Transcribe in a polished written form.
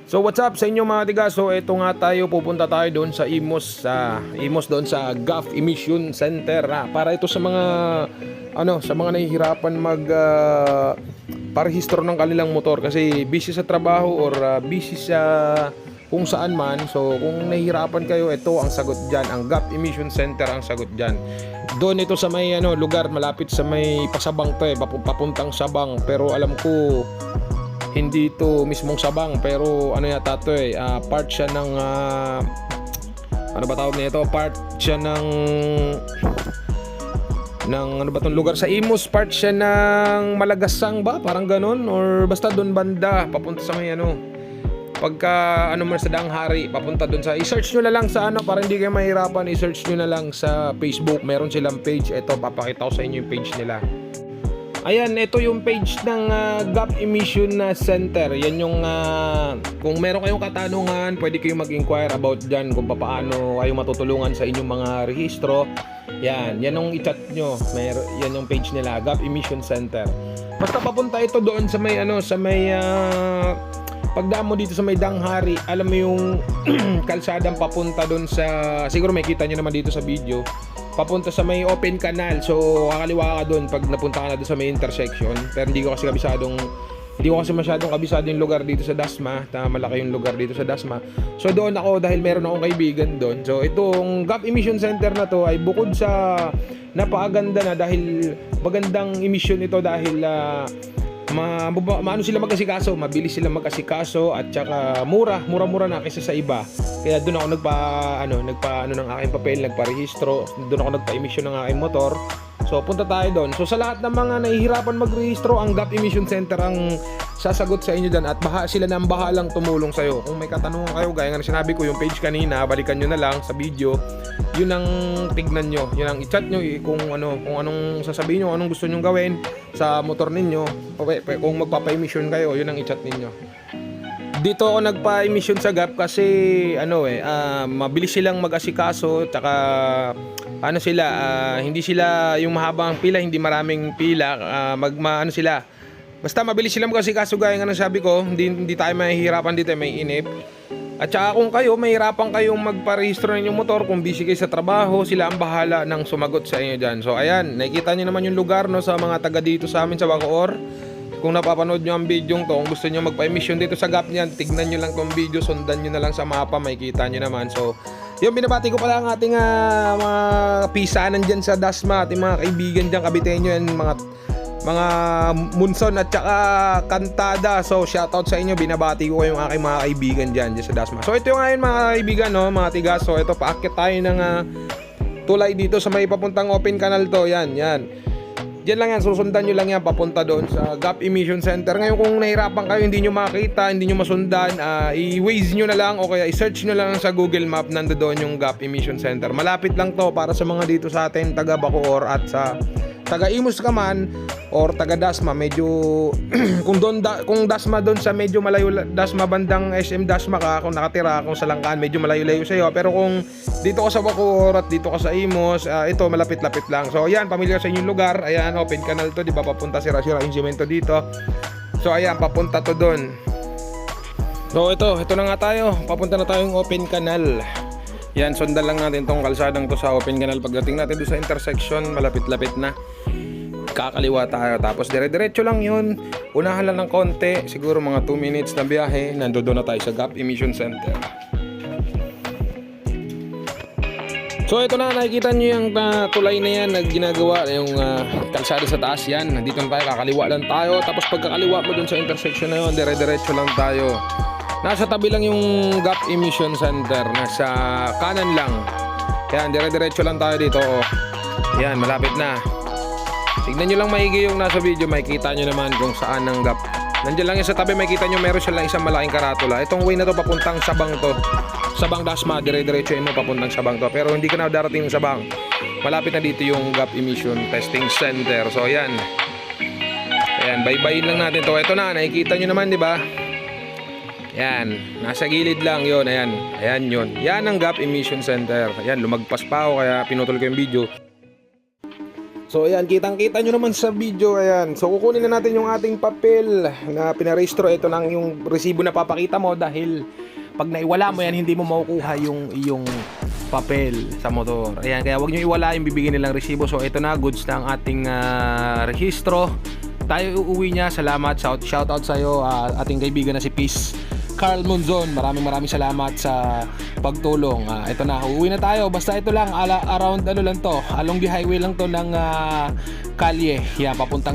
So what's up sa inyo mga tiga? So ito nga tayo, pupunta tayo doon sa Imos doon sa GAF Emission Center para ito sa mga sa mga nahihirapan parehistro ng kanilang motor kasi busy sa trabaho or busy sa kung saan man. So kung nahihirapan kayo, ito ang sagot diyan. Ang GAF Emission Center ang sagot diyan. Doon ito sa may lugar malapit sa may Pasabang to papuntang Sabang, pero alam ko hindi to mismong Sabang, pero yata to part siya ng ano ba tawag nito? Part siya ng ano ba tong lugar sa Imos, part siya ng Malagasang ba? Parang ganun, or basta doon banda papunta sa may pagka mo sa Danghari, papunta doon sa i-search nyo na lang sa para hindi kayo mahirapan, i-search nyo na lang sa Facebook, meron silang page. Ito, papakita ko sa inyo yung page nila. Ayan, ito yung page ng GAF Emission Center. Yan yung kung meron kayong katanungan, pwede kayong mag-inquire about dyan kung paano kayo matutulungan sa inyong mga rehistro. Yan yung i-chat nyo. Yan yung page nila, GAF Emission Center. Basta papunta ito doon sa may pagdaan mo dito sa may Danghari, alam mo yung kalsadang papunta doon sa, siguro may kita nyo naman dito sa video, papunta sa may open canal. So kakaliwa ka doon pag napunta ka na doon sa may intersection. Pero hindi ko kasi masyadong kabisado yung lugar dito sa Dasma. Malaki yung lugar dito sa Dasma. So doon ako dahil meron akong kaibigan doon. So itong GAF Emission Center na to ay bukod sa napakaganda na, dahil magandang emission ito dahil maano sila mag-asikaso, mabilis sila mag-asikaso, at saka mura na kaysa sa iba. Kaya doon ako nagpa ng aking papel, nagparehistro, doon ako nagpa-emission ng aking motor. So punta tayo doon. So sa lahat ng mga nahihirapan magrehistro, ang GAF Emission Center ang sasagot sa inyo dyan, at sila na ang bahalang tumulong sa iyo. Kung may katanungan kayo, gaya nga sinabi ko yung page kanina, balikan nyo na lang sa video. Yun ang tignan nyo, yun ang i-chat nyo kung anong sasabihin nyo, anong gusto nyo gawin sa motor ninyo. Kung magpapa-emission kayo, yun ang i-chat ninyo. Dito ako nagpa-emission sa GAF kasi mabilis silang mag-asikaso, tsaka hindi sila yung mahabang pila, hindi maraming pila, basta mabilis silang mag-asikaso. Gaya nga sabi ko, hindi tayo mahihirapan dito, may inip. At saka kung kayo mahirapan kayong magparehistro ng inyong motor, kung busy kayo sa trabaho, sila ang bahala ng sumagot sa inyo dyan. So ayan, nakikita nyo naman yung lugar sa mga taga dito sa amin sa Bacoor. Kung napapanood nyo ang video to, kung gusto nyo magpa-emission dito sa GAF niyan, tignan nyo lang tong video, sundan nyo na lang sa mapa, makikita nyo naman. So yung binabati ko pala ang ating mga pisanan dyan sa Dasma, ating mga kaibigan dyan, Kabitenyo, yan, mga Munson at saka Kantada. So shoutout sa inyo, binabati ko kayong aking mga kaibigan dyan sa Dasma. So ito yung ngayon mga kaibigan, mga tiga. So ito, paakyat tayo ng tulay dito sa may papuntang open canal to. Yan Diyan lang yan, susundan nyo lang yan papunta doon sa GAF Emission Center. Ngayon kung nahirapan kayo, hindi nyo makita, hindi nyo masundan, i-Waze nyo na lang o kaya i-search nyo lang sa Google Map, nandoon yung GAF Emission Center. Malapit lang to para sa mga dito sa atin, taga Bacoor at sa taga Imos ka man or taga Dasma. Medyo kung Dasma doon sa medyo malayo, Dasma bandang SM Dasma ka, kung nakatira kung sa Langkaan, medyo malayo-layo sa iyo. Pero kung dito ka sa Bacoor at dito ka sa Imos, ito malapit-lapit lang. So ayan, pamilyar sa inyong lugar. Ayan, open canal to, di ba? Papunta sira-sira yung semento dito. So ayan, papunta to doon. So ito na nga tayo. Papunta na tayong open canal. Yan, sundan lang natin tong kalsadang to sa open canal. Pagdating natin doon sa intersection, malapit-lapit na. Kakaliwa tayo, tapos dire-diretso lang yun. Unahan lang ng konti, siguro mga 2 minutes na biyahe, nandoon na tayo sa GAF Emission Center. So ito na, nakikita nyo yung tulay na yan na ginagawa, yung kalsada sa taas yan. Nandito na tayo, kakaliwa lang tayo. Tapos pagkakaliwa mo doon sa intersection na yun, dire-diretso lang tayo. Nasa tabi lang yung GAF Emission Center, nasa kanan lang. Yan, dire-diretso lang tayo dito. Yan, malapit na. Tignan nyo lang maigi yung nasa video, makikita nyo naman kung saan ang GAF. Nandiyan lang yung sa tabi, makikita nyo meron siya lang isang malaking karatula. Itong way na to papuntang Sabang to. Sabang Dasma, dire-diretso mo papuntang Sabang to. Pero hindi ka na darating sa Sabang. Malapit na dito yung GAF Emission Testing Center. So ayan. Ayan, bye-bye lang natin to. Ito na, nakikita nyo naman, di ba? Yan, nasa gilid lang yon. Ayan yun. Yan ang GAF Emission Center. Ayan, lumagpas pa ako kaya pinutol ko yung video. So ayan, kitang-kita nyo naman sa video, ayan. So kukunin na natin yung ating papel na pinarehistro. Ito lang yung resibo na papakita mo dahil pag naiwala mo yan, hindi mo makukuha yung iyong papel sa motor. Ayan, kaya wag nyo iwala yung bibigyan nilang resibo. So ito na, goods na ang ating rehistro. Tayo uuwi niya. Salamat, shout out sa'yo, ating kaibigan na si Peace Carl Monzon. Maraming salamat sa pagtulong. Ito na, uuwi na tayo. Basta ito lang, around ano lang to, along the highway lang to ng kalye. Yan, papuntang